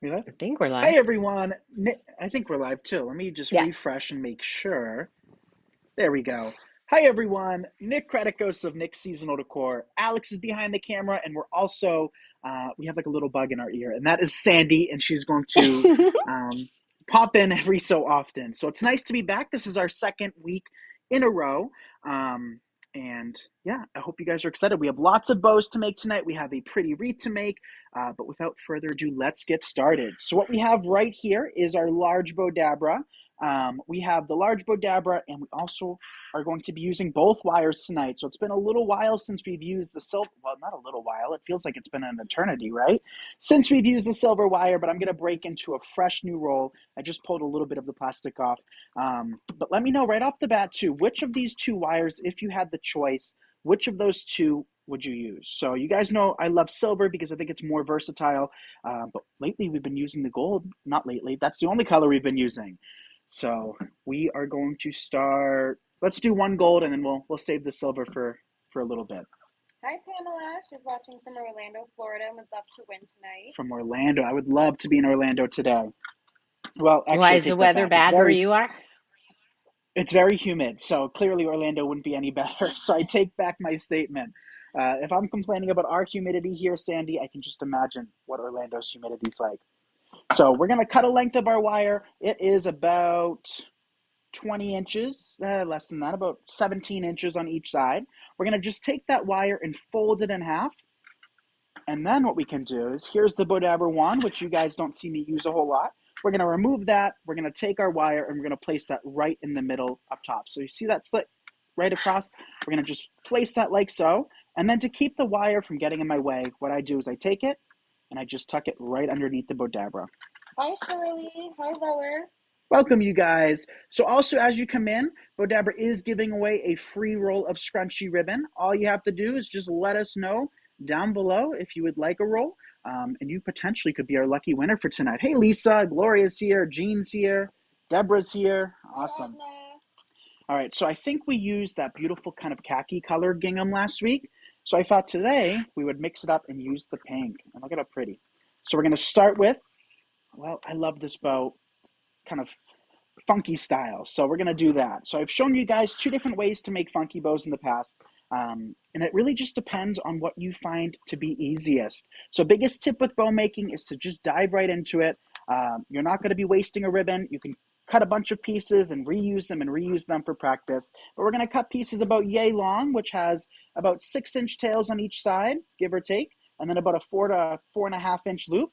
We live? I think we're live. Hey everyone. I think we're live too. Let me just Yeah. refresh and make sure. There we go. Hi everyone. Nick Kreticos of Nick's Seasonal Decor. Alex is behind the camera, and we're also we have like a little bug in our ear, and that is Sandy, and she's going to pop in every so often. So it's nice to be back. This is our second week in a row. Um, and yeah, I hope you guys are excited. We have lots of bows to make tonight. We have a pretty wreath to make. But without further ado, let's get started. So what we have right here is our large Bowdabra. We have the large Bowdabra, and we also are going to be using both wires tonight. So it's been a little while since we've used the silver. Well, not a little while. It feels like it's been an eternity, right? Since we've used the silver wire, but I'm going to break into a fresh new roll. I just pulled a little bit of the plastic off. But let me know right off the bat, too, which of these two wires, if you had the choice, which of those two would you use? So you guys know I love silver because I think it's more versatile. But lately we've been using the gold. Not lately. That's the only color we've been using. So we are going to start. Let's do one gold, and then we'll save the silver for a little bit. Hi, Pamela. She's watching from Orlando, Florida, and would love to win tonight. From Orlando, I would love to be in Orlando today. Well, Why actually, I is the take that weather back. It's bad where very you are? it's very humid, so clearly Orlando wouldn't be any better. So I take back my statement. If I'm complaining about our humidity here, Sandy, I can just imagine what Orlando's humidity is like. So we're going to cut a length of our wire. It is about 20 inches, less than that, about 17 inches on each side. We're going to just take that wire and fold it in half. And then what we can do is, here's the Bowdabra wand, which you guys don't see me use a whole lot. We're going to remove that. We're going to take our wire and we're going to place that right in the middle up top. So you see that slit right across? We're going to just place that like so. And then to keep the wire from getting in my way, what I do is I take it and I just tuck it right underneath the Bowdabra. Hi, Shirley. Hi, Lois. Welcome, you guys. So also, as you come in, Bowdabra is giving away a free roll of scrunchy ribbon. All you have to do is just let us know down below if you would like a roll, and you potentially could be our lucky winner for tonight. Hey, Lisa, Gloria's here, Jean's here, Deborah's here. Awesome. All right, so I think we used that beautiful kind of khaki color gingham last week. So I thought today we would mix it up and use the pink. And look at how pretty. So we're going to start with, well, I love this bow, kind of funky style. So we're going to do that. So I've shown you guys two different ways to make funky bows in the past. And it really just depends on what you find to be easiest. So biggest tip with bow making is to just dive right into it. You're not going to be wasting a ribbon. You can cut a bunch of pieces and reuse them for practice. But we're going to cut pieces about yay long, which has about 6-inch tails on each side, give or take, and then about a 4 to 4.5-inch loop.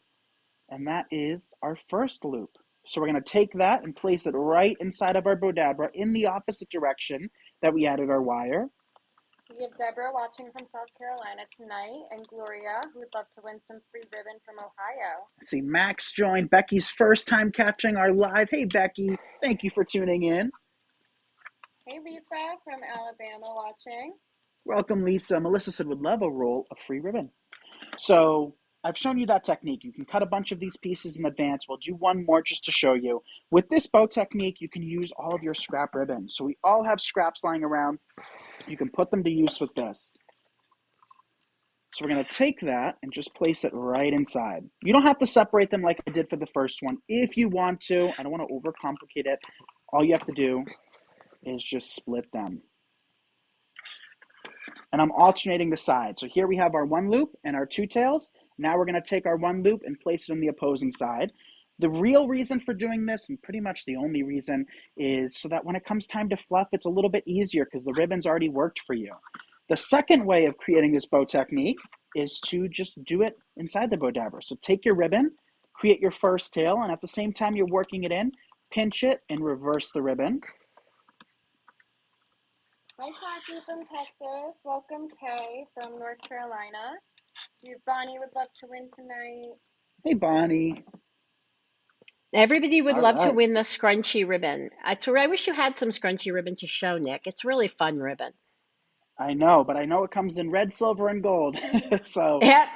And that is our first loop. So we're going to take that and place it right inside of our Bowdabra in the opposite direction that we added our wire. We have Deborah watching from South Carolina tonight, and Gloria, who would love to win some free ribbon from Ohio. See, Max joined. Becky's first time catching our live. Hey, Becky, thank you for tuning in. Hey, Lisa from Alabama watching. Welcome, Lisa. Melissa said would love a roll of free ribbon. So I've shown you that technique. You can cut a bunch of these pieces in advance. We'll do one more just to show you. With this bow technique, you can use all of your scrap ribbon. So we all have scraps lying around. You can put them to use with this. So we're going to take that and just place it right inside. You don't have to separate them like I did for the first one. If you want to, I don't want to overcomplicate it. All you have to do is just split them. And I'm alternating the sides. So here we have our one loop and our two tails. Now we're going to take our one loop and place it on the opposing side. The real reason for doing this, and pretty much the only reason, is so that when it comes time to fluff, it's a little bit easier because the ribbon's already worked for you. The second way of creating this bow technique is to just do it inside the Bowdabra. So take your ribbon, create your first tail, and at the same time you're working it in, pinch it and reverse the ribbon. Hi, Kathy from Texas. Welcome, Kay from North Carolina. Bonnie would love to win tonight. Hey, Bonnie. Everybody would All love to right. win the scrunchy ribbon. I wish you had some scrunchy ribbon to show, Nick. It's really fun ribbon. I know, but I know it comes in red, silver, and gold. So Yep.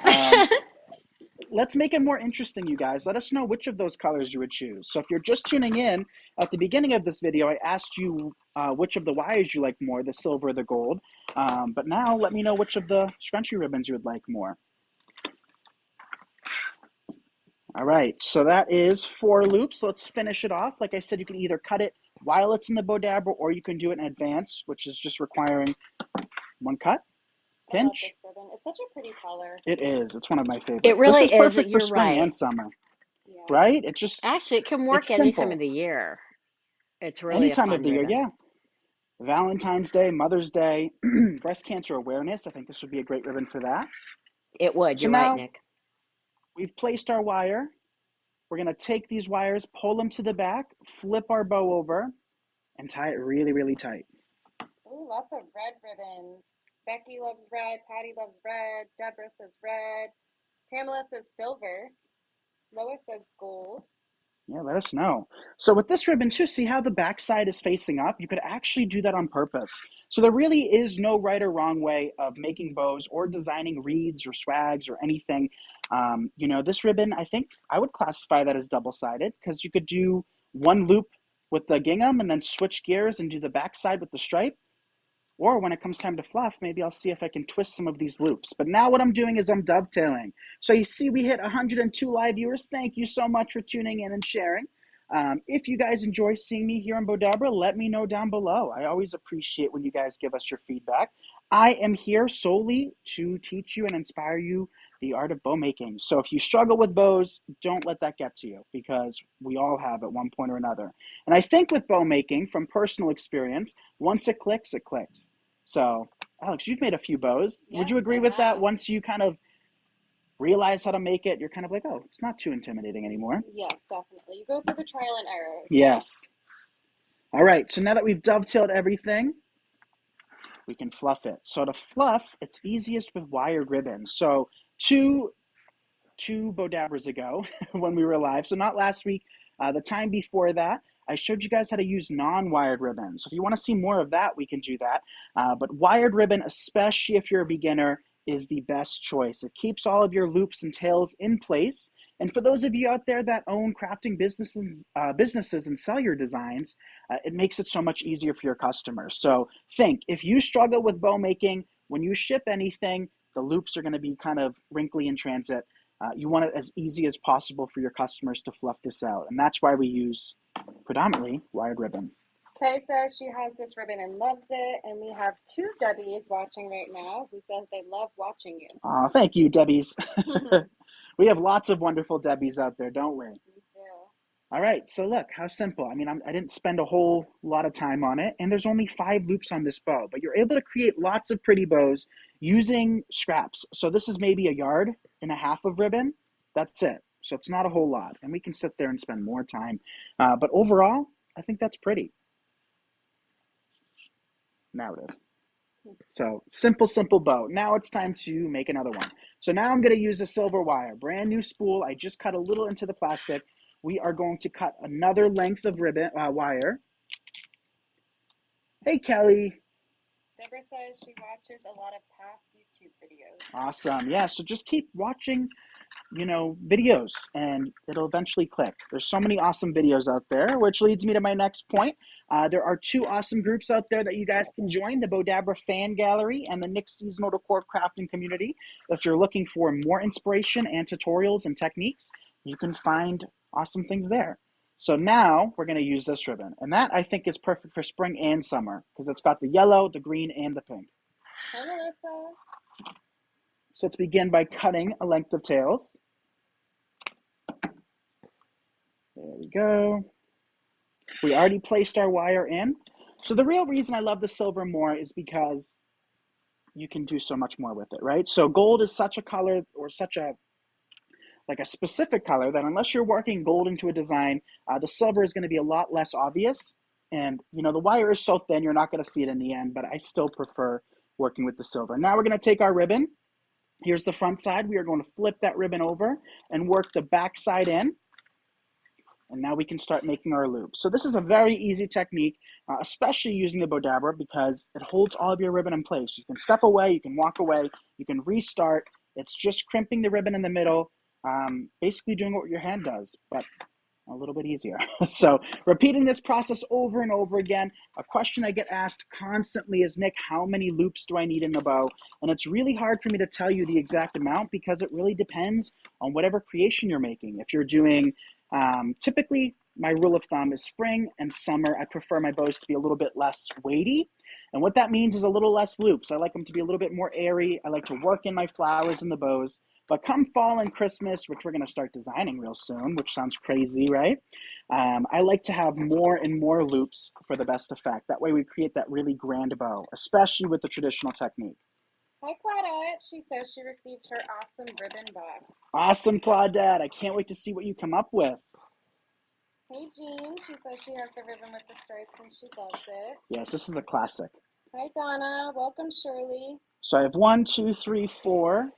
let's make it more interesting, you guys. Let us know which of those colors you would choose. So if you're just tuning in, at the beginning of this video, I asked you which of the wires you like more, the silver or the gold. But now let me know which of the scrunchy ribbons you would like more. All right, so that is 4 loops. Let's finish it off. Like I said, you can either cut it while it's in the Bowdabra, or you can do it in advance, which is just requiring 1 cut, I love this pinch. ribbon. It's such a pretty color. It is. It's one of my It favorites. This really is is. perfect for You're spring right. and summer, Yeah. right? It just, Actually, it can it's work any time of simple. the year. It's Any really a time of fun the year, ribbon. yeah. Valentine's Day, Mother's Day, breast cancer awareness. I think this would be a great ribbon for that. It would. So You're right, now Nick. we've placed our wire. We're going to take these wires, pull them to the back, flip our bow over, and tie it really, really tight. Ooh, lots of red ribbons. Becky loves red. Patty loves red. Deborah says red. Pamela says silver. Lois says gold. Yeah, let us know. So with this ribbon too, see how the back side is facing up? You could actually do that on purpose. So there really is no right or wrong way of making bows or designing reeds or swags or anything. This ribbon, I think I would classify that as double-sided, because you could do 1 loop with the gingham and then switch gears and do the back side with the stripe. Or when it comes time to fluff, maybe I'll see if I can twist some of these loops. But now what I'm doing is I'm dovetailing. So you see we hit 102 live viewers. Thank you so much for tuning in and sharing. If you guys enjoy seeing me here on Bowdabra, let me know down below. I always appreciate when you guys give us your feedback. I am here solely to teach you and inspire you the art of bow making. So if you struggle with bows, don't let that get to you, because we all have at one point or another. And I think with bow making, from personal experience, once it clicks, it clicks. So, Alex, you've made a few bows. Yes, Would you agree I with that? have. Once you kind of realize how to make it, you're kind of like, oh, it's not too intimidating anymore. Yes, definitely. You go through the trial and error. Yes. All right, so now that we've dovetailed everything, we can fluff it. So to fluff, it's easiest with wired ribbon. So two Bowdabras ago when we were live, so not last week, the time before that, I showed you guys how to use non-wired ribbon. So if you want to see more of that, we can do that. But wired ribbon, especially if you're a beginner, is the best choice. It keeps all of your loops and tails in place. And for those of you out there that own crafting businesses and sell your designs, it makes it so much easier for your customers. So think, if you struggle with bow making, when you ship anything, the loops are going to be kind of wrinkly in transit. You want it as easy as possible for your customers to fluff this out. And that's why we use predominantly wired ribbon. Kay says she has this ribbon and loves it. And we have 2 Debbies watching right now who says they love watching you. Thank you, Debbies. We have lots of wonderful Debbies out there, don't we? We do. All right, so look, how simple. I mean, I didn't spend a whole lot of time on it, and there's only 5 loops on this bow, but you're able to create lots of pretty bows using scraps. So this is maybe 1.5 yards of ribbon. That's it. So it's not a whole lot, and we can sit there and spend more time. But overall, I think that's pretty. Now it is. So simple bow. Now it's time to make another one. So now I'm going to use a silver wire, brand new spool. I just cut a little into the plastic. We are going to cut another length of ribbon wire. Hey, Kelly. Deborah says she watches a lot of past YouTube videos. Awesome. Yeah, so just keep watching, videos, and it'll eventually click. There's so many awesome videos out there, which leads me to my next point. There are 2 awesome groups out there that you guys can join, the Bowdabra Fan Gallery and the Nick Seasonal Decor Crafting Community. If you're looking for more inspiration and tutorials and techniques, you can find awesome things there. So now we're going to use this ribbon, and that I think is perfect for spring and summer because it's got the yellow, the green, and the pink. Hi, Melissa. So let's begin by cutting a length of tails. There we go. We already placed our wire in. So the real reason I love the silver more is because you can do so much more with it, right? So gold is such a color, or such a specific color, that unless you're working gold into a design, the silver is going to be a lot less obvious. And the wire is so thin, you're not going to see it in the end, but I still prefer working with the silver. Now we're going to take our ribbon. Here's the front side. We are going to flip that ribbon over and work the back side in. And now we can start making our loops. So this is a very easy technique, especially using the Bowdabra, because it holds all of your ribbon in place. You can step away, you can walk away, you can restart. It's just crimping the ribbon in the middle, basically doing what your hand does. But a little bit easier. So repeating this process over and over again. A question I get asked constantly is, Nick, how many loops do I need in the bow? And it's really hard for me to tell you the exact amount because it really depends on whatever creation you're making. If you're doing, typically my rule of thumb is spring and summer, I prefer my bows to be a little bit less weighty. And what that means is a little less loops. I like them to be a little bit more airy. I like to work in my flowers in the bows. But come fall and Christmas, which we're going to start designing real soon, which sounds crazy, right? I like to have more and more loops for the best effect. That way we create that really grand bow, especially with the traditional technique. Hi, Claudette. She says she received her awesome ribbon box. Awesome, Claudette. I can't wait to see what you come up with. Hey, Jean. She says she has the ribbon with the stripes and she loves it. Yes, this is a classic. Hi, Donna. Welcome, Shirley. So I have 1, 2, 3, 4,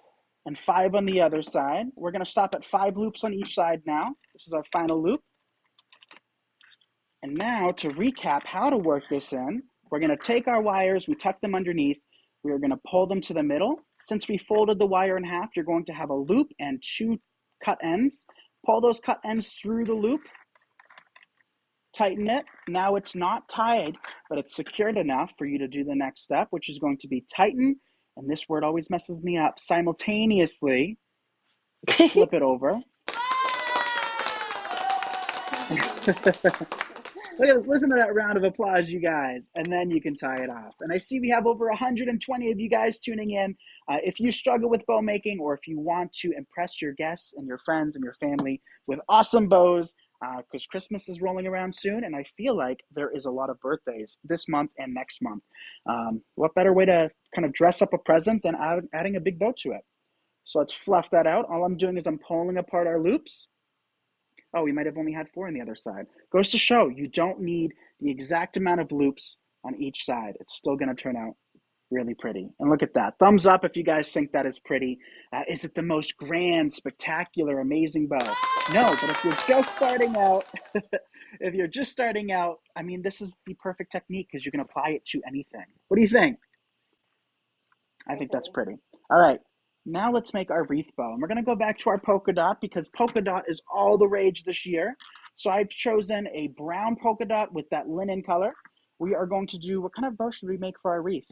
and 5 on the other side. We're going to stop at 5 loops on each side now. This is our final loop. And now to recap how to work this in, we're going to take our wires, we tuck them underneath, we are going to pull them to the middle. Since we folded the wire in half, you're going to have a loop and 2 cut ends. Pull those cut ends through the loop, tighten it. Now it's not tied, but it's secured enough for you to do the next step, which is going to be tighten, and this word always messes me up, simultaneously flip it over. Listen to that round of applause, you guys, and then you can tie it off. And I see we have over 120 of you guys tuning in. If you struggle with bow making, or if you want to impress your guests and your friends and your family with awesome bows, because Christmas is rolling around soon, and I feel like there is a lot of birthdays this month and next month. What better way to kind of dress up a present than adding a big bow to it? So let's fluff that out. All I'm doing is I'm pulling apart our loops. Oh, we might have only had 4 on the other side. Goes to show you don't need the exact amount of loops on each side. It's still going to turn out really pretty. And look at that. Thumbs up if you guys think that is pretty. Is it the most grand, spectacular, amazing bow? No, but if you're just starting out, I mean, this is the perfect technique because you can apply it to anything. What do you think? I think that's pretty. All right. Now let's make our wreath bow. And we're going to go back to our polka dot because polka dot is all the rage this year. So I've chosen a brown polka dot with that linen color. We are going to do, what kind of bow should we make for our wreath?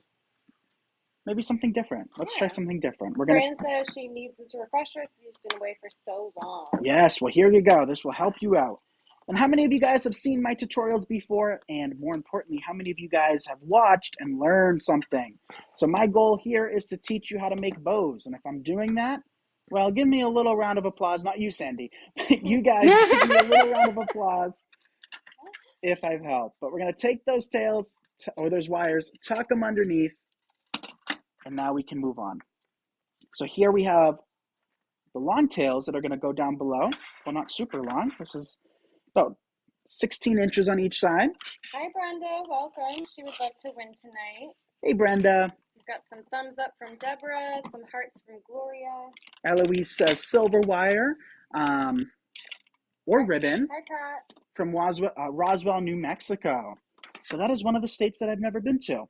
Maybe something different. Let's try something different. Fran says she needs this refresher because she's been away for so long. Yes, well, here you go. This will help you out. And how many of you guys have seen my tutorials before? And more importantly, how many of you guys have watched and learned something? So my goal here is to teach you how to make bows. And if I'm doing that, well, give me a little round of applause. Not you, Sandy. You guys give me a little round of applause if I've helped. But we're going to take those tails or those wires, tuck them underneath, and now we can move on. So here we have the long tails that are going to go down below. Well, not super long. This is about 16 inches on each side. Hi, Brenda. Welcome. She would love to win tonight. Hey, Brenda. We've got some thumbs up from Deborah, some hearts from Gloria. Eloise says silver wire or ribbon from Roswell, New Mexico. So that is one of the states that I've never been to.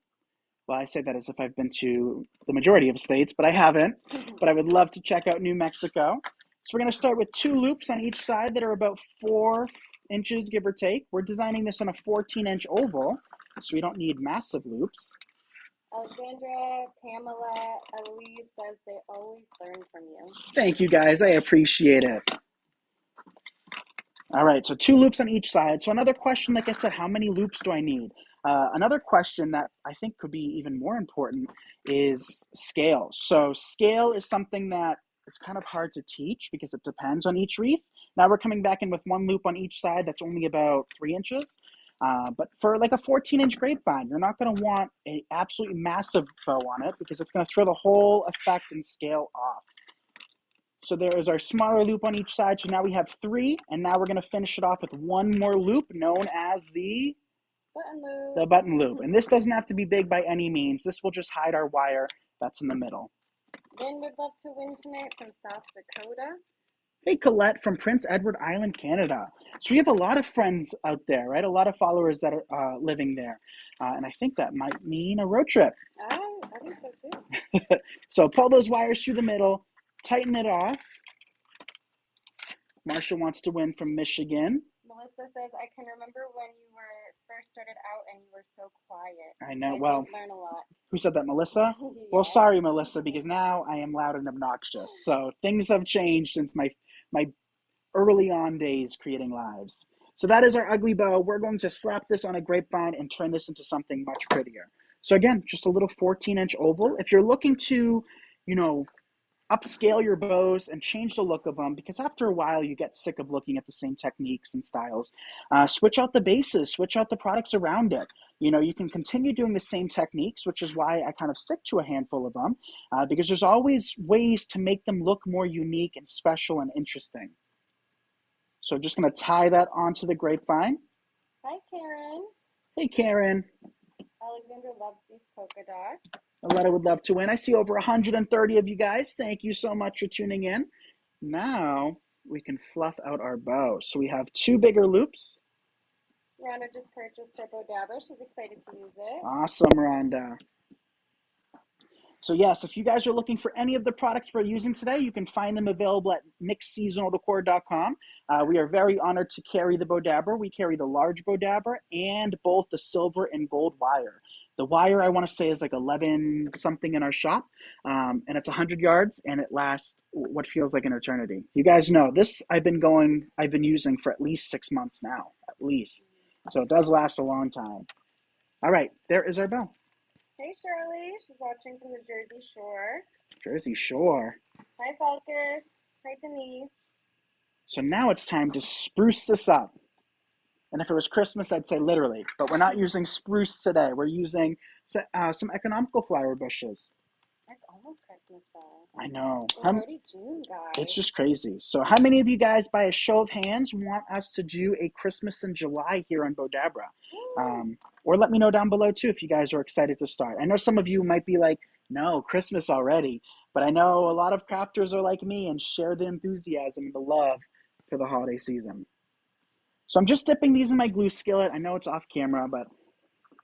Well, I say that as if I've been to the majority of states, but I haven't. But I would love to check out New Mexico. So we're going to start with 2 loops on each side that are about 4 inches, give or take. We're designing this on a 14-inch oval, so we don't need massive loops. Alexandra, Pamela, Eloise says they always learn from you. Thank you, guys. I appreciate it. All right, so 2 loops on each side. So another question, like I said, how many loops do I need? Another question that I think could be even more important is scale. So scale is something that it's kind of hard to teach because it depends on each wreath. Now we're coming back in with 1 loop on each side that's only about 3 inches. But for like a 14-inch grapevine, you're not going to want an absolutely massive bow on it because it's going to throw the whole effect and scale off. So there is our smaller loop on each side. So now we have 3, and now we're going to finish it off with 1 more loop known as the button loop. And this doesn't have to be big by any means. This will just hide our wire that's in the middle. Lynn would love to win tonight from South Dakota. Hey, Colette from Prince Edward Island, Canada. So we have a lot of friends out there, right? A lot of followers that are living there. And I think that might mean a road trip. I think so too. So pull those wires through the middle, tighten it off. Marsha wants to win from Michigan. Melissa says, I can remember when you were first started out and you were so quiet. I know. I Well, did learn a lot. who said that, Melissa? Well, Yeah. sorry, Melissa, because now I am loud and obnoxious. So things have changed since my early on days creating lives. So that is our ugly bow. We're going to slap this on a grapevine and turn this into something much prettier. So again, just a little 14-inch oval. If you're looking to, you know, upscale your bows and change the look of them, because after a while you get sick of looking at the same techniques and styles, switch out the bases, switch out the products around it. You know, you can continue doing the same techniques, which is why I kind of stick to a handful of them, because there's always ways to make them look more unique and special and interesting. So just going to tie that onto the grapevine. Hi, Karen. Hey, Karen. Alexander loves these polka dots. Aletta would love to win. I see over 130 of you guys. Thank you so much for tuning in. Now we can fluff out our bow. So we have 2 bigger loops. Rhonda just purchased her Bowdabra. She's excited to use it. Awesome, Rhonda. So yes, if you guys are looking for any of the products we're using today, you can find them available at nicksseasonaldecor.com. We are very honored to carry the Bowdabra. We carry the large Bowdabra and both the silver and gold wire. The wire, I want to say, is like 11 something in our shop, and it's 100 yards, and it lasts what feels like an eternity. You guys know this. I've been using for at least 6 months now, at least. So it does last a long time. All right, there is our bow. Hey, Shirley. She's watching from the Jersey Shore. Jersey Shore. Hi, Falcus. Hi, Denise. So now it's time to spruce this up. And if it was Christmas, I'd say literally. But we're not using spruce today. We're using some economical flower bushes. It's almost Christmas, though. I know. It's already June, guys. It's just crazy. So how many of you guys, by a show of hands, want us to do a Christmas in July here on Bowdabra? Or let me know down below, too, if you guys are excited to start. I know some of you might be like, no, Christmas already. But I know a lot of crafters are like me and share the enthusiasm and the love for the holiday season. So I'm just dipping these in my glue skillet. I know it's off camera, but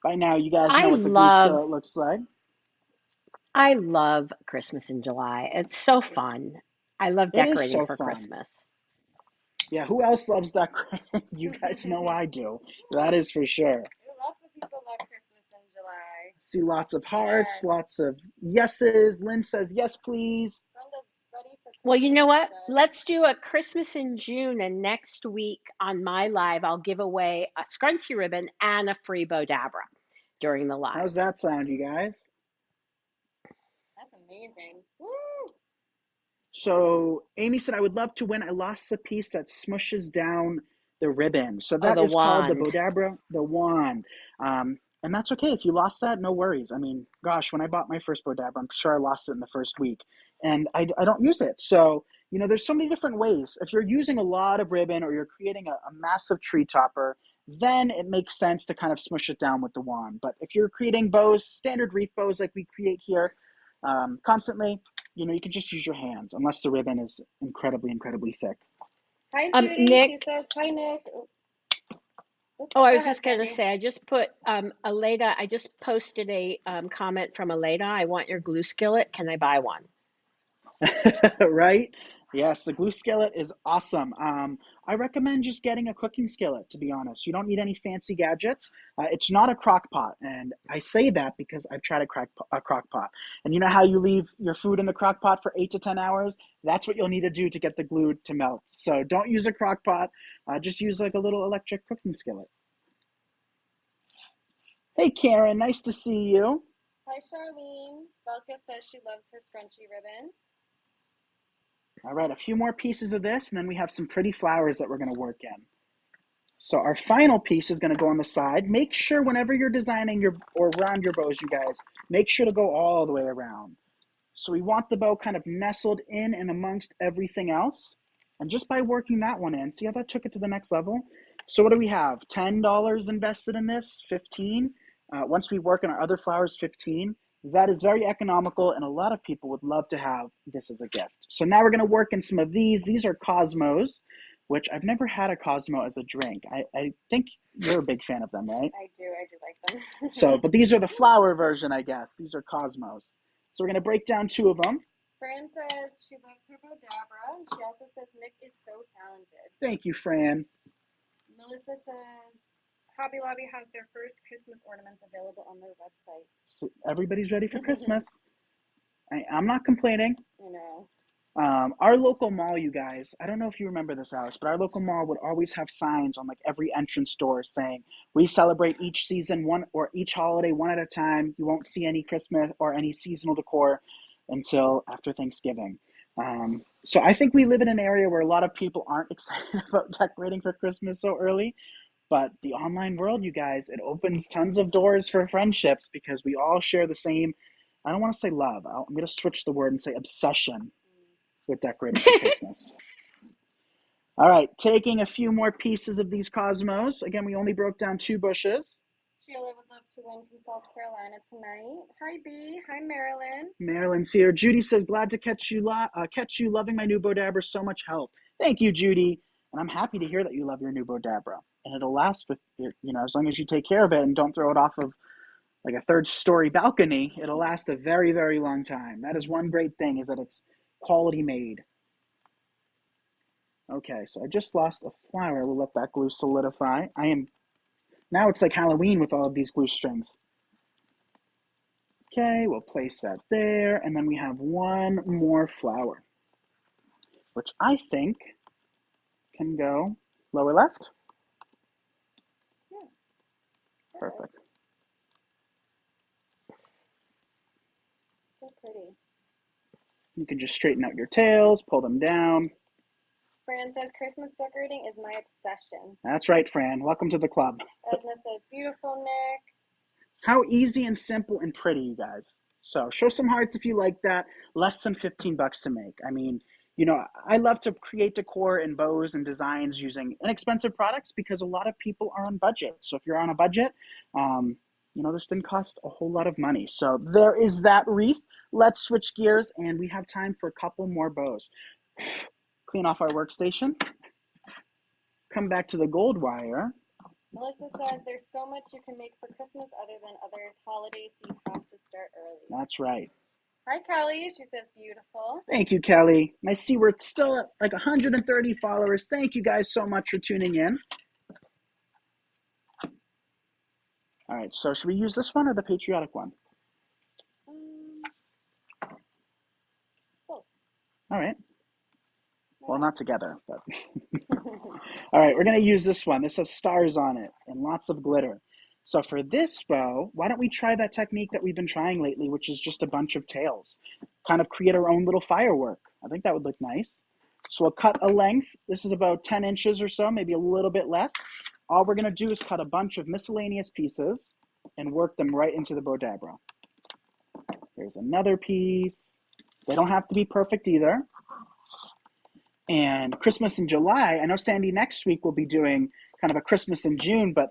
by now you guys know what the glue skillet looks like. I love Christmas in July. It's so fun. I love It is decorating so for fun. Christmas. Yeah, who else loves decorating? You guys know I do. That is for sure. Lots of people love Christmas in July. See lots of hearts, lots of yeses. Lynn says, yes, please. Brenda's ready for Christmas. Well, you know what? Let's do a Christmas in June, and next week on my live, I'll give away a scrunchy ribbon and a free Bowdabra during the live. How's that sound, you guys? That's amazing. Woo! So Amy said, I would love to win. I lost the piece that smushes down the ribbon. So that is called the Bowdabra, the wand. And that's okay. If you lost that, no worries. I mean, gosh, when I bought my first Bowdabra, I'm sure I lost it in the first week. And I don't use it. So, you know, there's so many different ways. If you're using a lot of ribbon or you're creating a massive tree topper, then it makes sense to kind of smush it down with the wand. But if you're creating bows, standard wreath bows like we create here constantly, you know, you can just use your hands, unless the ribbon is incredibly, incredibly thick. Hi, Judy. Nick. She says, hi, Nick. Oops, I was just going to say, I just put, Aleda, I just posted a comment from Aleda. I want your glue skillet. Can I buy one? Right? Yes, the glue skillet is awesome. I recommend just getting a cooking skillet, to be honest. You don't need any fancy gadgets. It's not a crock pot. And I say that because I've tried a crock pot. And you know how you leave your food in the crock pot for 8 to 10 hours? That's what you'll need to do to get the glue to melt. So don't use a crock pot. Just use like a little electric cooking skillet. Hey, Karen, nice to see you. Hi, Charlene. Belka says she loves her scrunchy ribbon. All right, a few more pieces of this, and then we have some pretty flowers that we're going to work in. So our final piece is going to go on the side. Make sure whenever you're designing or around your bows, you guys, make sure to go all the way around. So we want the bow kind of nestled in and amongst everything else. And just by working that one in, see how that took it to the next level? So what do we have? $10 invested in this, 15. Once we work on our other flowers, 15. That is very economical, and a lot of people would love to have this as a gift. So now we're going to work in some of these. These are Cosmos, which I've never had a Cosmo as a drink. I think you're a big fan of them, right? I do like them. So, but these are the flower version, I guess. These are Cosmos. So we're going to break down 2 of them. Fran says she loves her Bowdabra, and she also says Nick is so talented. Thank you, Fran. Melissa says Hobby Lobby has their first Christmas ornaments available on their website. So everybody's ready for Christmas. I'm not complaining. You know. Our local mall, you guys, I don't know if you remember this, Alex, but our local mall would always have signs on like every entrance door saying, we celebrate each season one or each holiday one at a time. You won't see any Christmas or any seasonal decor until after Thanksgiving. So I think we live in an area where a lot of people aren't excited about decorating for Christmas so early. But the online world, you guys, it opens tons of doors for friendships because we all share the same, I don't want to say love. I'm going to switch the word and say obsession with decorating for Christmas. All right, taking a few more pieces of these cosmos. Again, we only broke down 2 bushes. Sheila would love to win from South Carolina tonight. Hi, B. Hi, Marilyn. Marilyn's here. Judy says, glad to catch you. Loving my new Bowdabra. So much help. Thank you, Judy. And I'm happy to hear that you love your new Bowdabra. And it'll last with, as long as you take care of it and don't throw it off of like a 3rd-story balcony, it'll last a very, very long time. That is one great thing, is that it's quality made. Okay, so I just lost a flower. We'll let that glue solidify. Now it's like Halloween with all of these glue strings. Okay, we'll place that there, and then we have one more flower, which I think can go lower left. Yeah. Perfect. So pretty. You can just straighten out your tails, pull them down. Fran says Christmas decorating is my obsession. That's right, Fran. Welcome to the club. Edna says beautiful, Nick. How easy and simple and pretty, you guys. So show some hearts if you like that. Less than $15 to make. I mean, I love to create decor and bows and designs using inexpensive products because a lot of people are on budget. So if you're on a budget, this didn't cost a whole lot of money. So there is that wreath. Let's switch gears, and we have time for a couple more bows. Clean off our workstation. Come back to the gold wire. Melissa says there's so much you can make for Christmas other than others' holidays, so you have to start early. That's right. Hi, Kelly. She says beautiful. Thank you, Kelly. I see we're still at like 130 followers. Thank you guys so much for tuning in. All right, so should we use this one or the patriotic one? Both. All right. Well, not together, but. All right, we're going to use this one. This has stars on it and lots of glitter. So for this bow, why don't we try that technique that we've been trying lately, which is just a bunch of tails. Kind of create our own little firework. I think that would look nice. So we'll cut a length. This is about 10 inches or so, maybe a little bit less. All we're going to do is cut a bunch of miscellaneous pieces and work them right into the Bowdabra. Here's another piece. They don't have to be perfect either. And Christmas in July, I know Sandy next week will be doing kind of a Christmas in June, but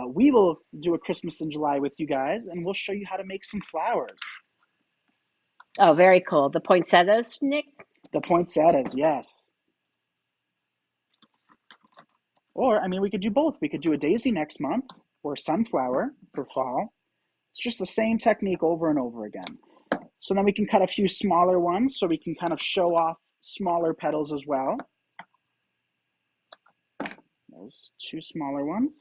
we will do a Christmas in July with you guys, and we'll show you how to make some flowers. Oh, very cool. The poinsettias, Nick? The poinsettias, yes. Or, we could do both. We could do a daisy next month or a sunflower for fall. It's just the same technique over and over again. So then we can cut a few smaller ones so we can kind of show off smaller petals as well. Those 2 smaller ones.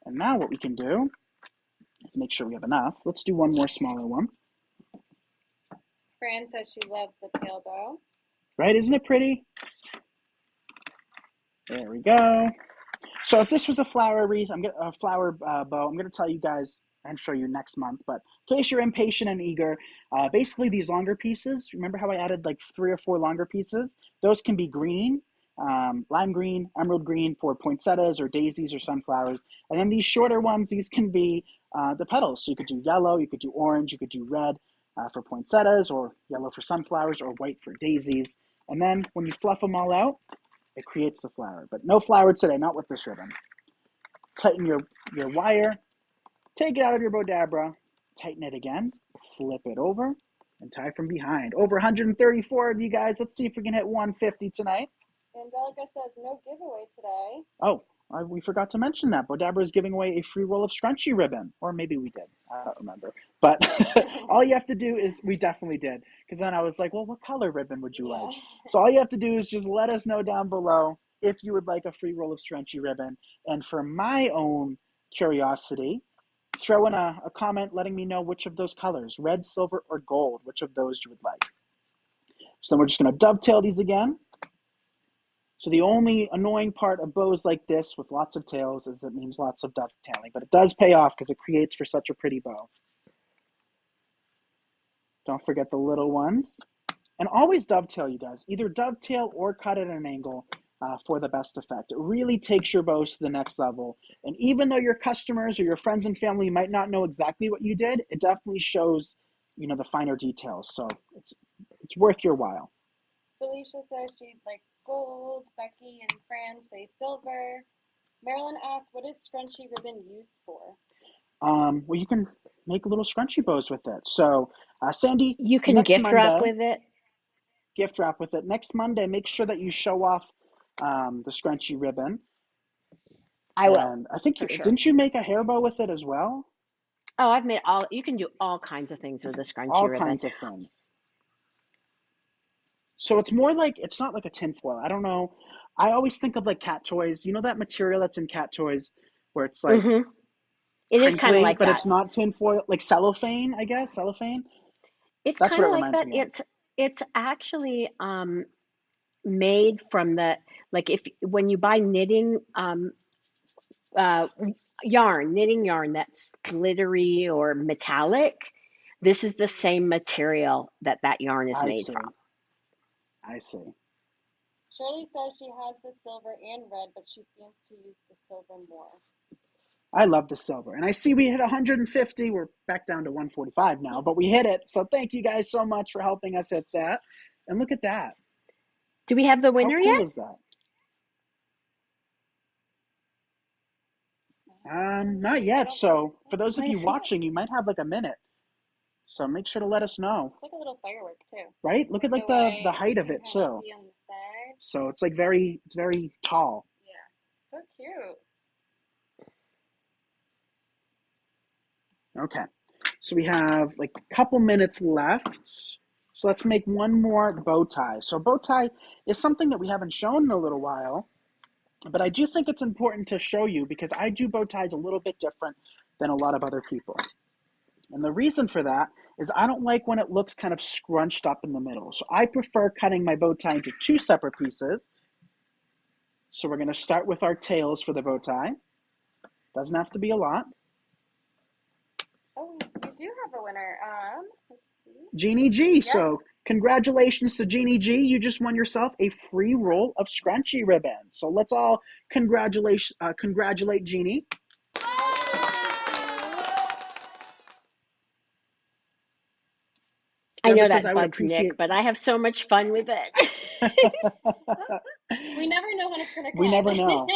And now what we can do is make sure we have enough. Let's do one more smaller one. Fran says she loves the tail bow. Right, isn't it pretty? There we go. So if this was a flower wreath, a flower bow, I'm going to tell you guys and show you next month. But in case you're impatient and eager, basically these longer pieces, remember how I added like 3 or 4 longer pieces? Those can be green, lime green, emerald green for poinsettias or daisies or sunflowers. And then these shorter ones, these can be the petals. So you could do yellow, you could do orange, you could do red for poinsettias, or yellow for sunflowers, or white for daisies. And then when you fluff them all out, it creates the flower. But no flower today, not with this ribbon. Tighten your wire. Take it out of your Bowdabra, tighten it again, flip it over, and tie from behind. Over 134 of you guys. Let's see if we can hit 150 tonight. Angelica says no giveaway today. Oh, we forgot to mention that. Bowdabra is giving away a free roll of scrunchy ribbon. Or maybe we did. I don't remember. But all you have to do is, we definitely did. Because then I was like, well, what color ribbon would you like? So all you have to do is just let us know down below. if you would like a free roll of scrunchy ribbon. And for my own curiosity, throw in a comment letting me know which of those colors, red, silver, or gold, which of those you would like. So then we're just going to dovetail these again. So the only annoying part of bows like this with lots of tails is it means lots of dovetailing, but it does pay off because it creates for such a pretty bow. Don't forget the little ones. And always dovetail, you guys. Either dovetail or cut at an angle for the best effect. It really takes your bows to the next level. And even though your customers or your friends and family might not know exactly what you did, it definitely shows, the finer details. So it's worth your while. Felicia says she'd like gold. Becky and Fran say silver. Marilyn asks, what is scrunchy ribbon used for? Well, you can make little scrunchy bows with it. So, Sandy, You can next gift wrap Monday, with it. gift wrap with it. Next Monday, make sure that you show off the scrunchy ribbon. I will, And I think, for sure. didn't you make a hair bow with it as well? Oh, I've made you can do all kinds of things with a scrunchy All ribbon. kinds of things. So it's more like, it's not like a tinfoil. I don't know. I always think of like cat toys. You know that material that's in cat toys where it's like Mm-hmm. It is kind of crinkly, like but that. it's not tinfoil, like cellophane, I guess. Cellophane. It's That's kind what of it like reminds that. me of. It's actually made from the like if when you buy knitting uh, knitting yarn that's glittery or metallic, this is the same material that yarn is I made see. from. I see. Shirley says she has the silver and red, but she seems to use the silver more. I love the silver. And I see we hit 150. We're back down to 145 now, but we hit it. So thank you guys so much for helping us hit that. And look at that. Do we have the How winner cool yet? is that? Not yet. So for those of I you see it. watching, you might have like a minute. So make sure to let us know. It's like a little firework too. Right? Look at like The the way height you of can it kind of too. see on the side. So it's like it's very tall. Yeah, so cute. Okay. So we have like a couple minutes left. So let's make one more bow tie. So bow tie is something that we haven't shown in a little while, but I do think it's important to show you because I do bow ties a little bit different than a lot of other people. And the reason for that is I don't like when it looks kind of scrunched up in the middle. So I prefer cutting my bow tie into two separate pieces. So we're going to start with our tails for the bow tie. Doesn't have to be a lot. Oh, we do have a winner. Let's see. Jeannie G. Yep. So congratulations to Jeannie G. You just won yourself a free roll of scrunchy ribbon. So let's all congratulate Jeannie. I Deborah know says that I would bugs Nick, appreciate. but I have so much fun with it. We never know when it's going to come. We never know.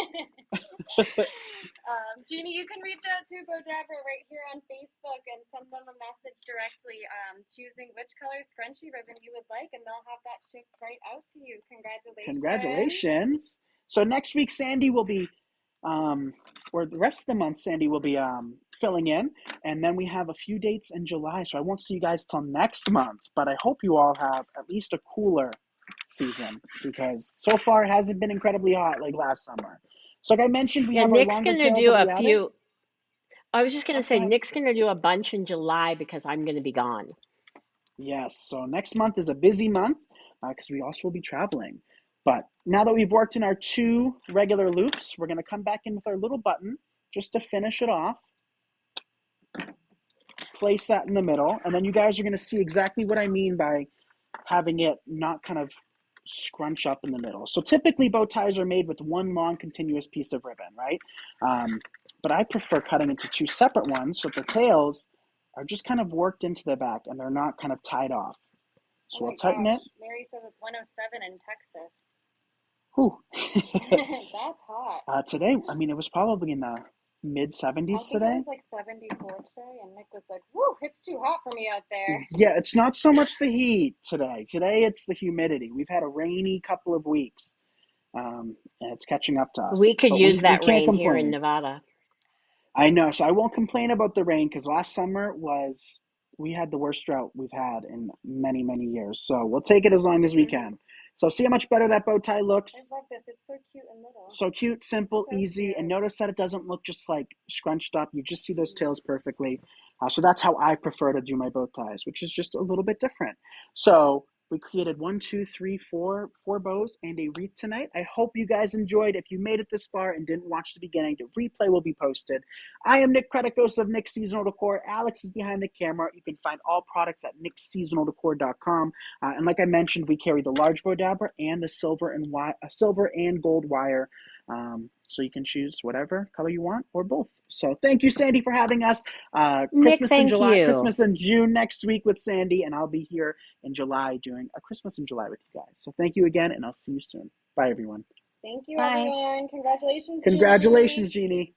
Jeannie, you can reach out to Bowdabra right here on Facebook and send them a message directly choosing which color scrunchy ribbon you would like, and they'll have that shipped right out to you. Congratulations. Congratulations. So next week, Sandy will be, or the rest of the month, Sandy will be filling in. And then we have a few dates in July. So I won't see you guys till next month. But I hope you all have at least a cooler season because so far it hasn't been incredibly hot like last summer. So like I mentioned, we Yeah, have our Nick's longer going to tails do that a we added. few. I was just going to Go say, ahead. Nick's going to do a bunch in July because I'm going to be gone. Yes, so next month is a busy month because we also will be traveling. But now that we've worked in our two regular loops, we're going to come back in with our little button just to finish it off. Place that in the middle, and then you guys are going to see exactly what I mean by having it not kind of scrunch up in the middle. So typically bow ties are made with one long continuous piece of ribbon, right? But I prefer cutting into two separate ones so the tails are just kind of worked into the back and they're not kind of tied off. So Oh we'll my tighten gosh, it. Mary says it's 107 in Texas. Whew. That's hot. Today, I mean, it was probably in the mid I 70s think it today. was like 74 today, and Nick was like, "Woo, it's too hot for me out there." Yeah, it's not so much the heat today. Today, it's the humidity. We've had a rainy couple of weeks, and it's catching up to We us. could But use we that can't rain here in complain. Nevada. I know, so I won't complain about the rain because last summer was we had the worst drought we've had in many, many years. So we'll take it as long as we can. So see how much better that bow tie looks? I love this. It's so cute and little. So cute, simple, So easy. cute. And notice that it doesn't look just like scrunched up. You just see those tails perfectly. So that's how I prefer to do my bow ties, which is just a little bit different. So we created 4 bows and a wreath tonight. I hope you guys enjoyed. If you made it this far and didn't watch the beginning, the replay will be posted. I am Nick Kreticos of Nick's Seasonal Decor. Alex is behind the camera. You can find all products at nicksseasonaldecor.com. And like I mentioned, we carry the large Bowdabra and the silver and gold wire. So you can choose whatever color you want or both. So thank you, Sandy, for having us. Nick, thank you. Christmas in June next week with Sandy, and I'll be here in July doing a Christmas in July with you guys. So thank you again, and I'll see you soon. Bye, everyone. Thank you, Bye. everyone. Congratulations, Congratulations, Jeannie.